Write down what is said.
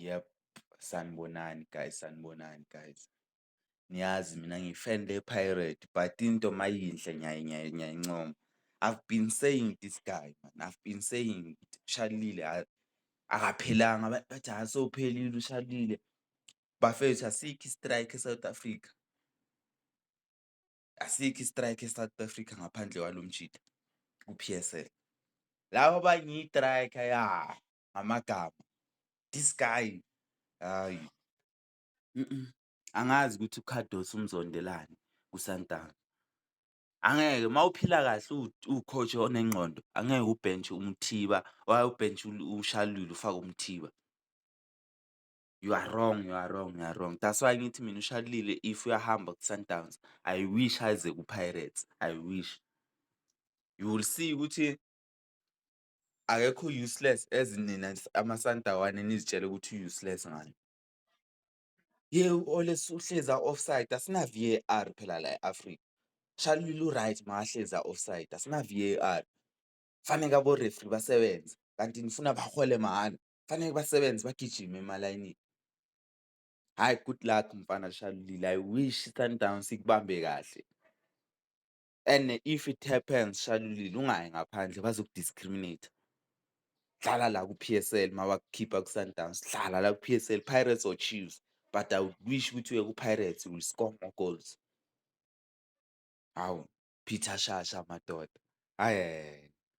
Yep, sanibonani guys. Niyazi mina ngi-fan le-Pirate but into mayinhle ngiyayincoma. I've been saying this guy man, I've been saying uShalile akaphilanga bathi sewuphelile uShalile. Bafethu asikho i-strike eSouth Africa. Asikho i-strike eSouth Africa ngaphandle kwalo mjida ku-P_S_L. Laba abanye i-striker ngamagama. This guy hayi. Angazi ukuthi uKhadosi umzondelani kuSundowns. Angeke mawuphila kahle u-coach onengqondo, angeke ubhenche uMthiba, ubhenche uShalile ufake uMthiba. You are wrong, you are wrong, you are wrong. That's why ngithi mina uShalile if uyahamba ku-Sundowns, I wish aze ku-Pirates. I wish. You will see ukuthi akekho useless as nina ama-Sundown nizitshele ukuthi u-useless ngani. Always uhlezi offside asina VAR phela la e-Africa. Shalile u-right makahlezi offside asina VAR. Faneke abo-referee basebenze kanti nifuna bahole mahhala. Faneke basebenze bagijime emalayinini. Hhayi good luck mfana Shalile. I wish i-Sundowns ikubambe kahle. And if it happens Shalile ungayi ngaphandle bazoku-discriminate. Dlala la ku-P_S_L mabakukhipha ku-Sundowns. Dlala la ku-P_S_L, Pirates or Chiefs. But I would wish ukuthi uye ku-Pirates you will score more goals. Hawu, Peter Shasha madoda. Hhayi.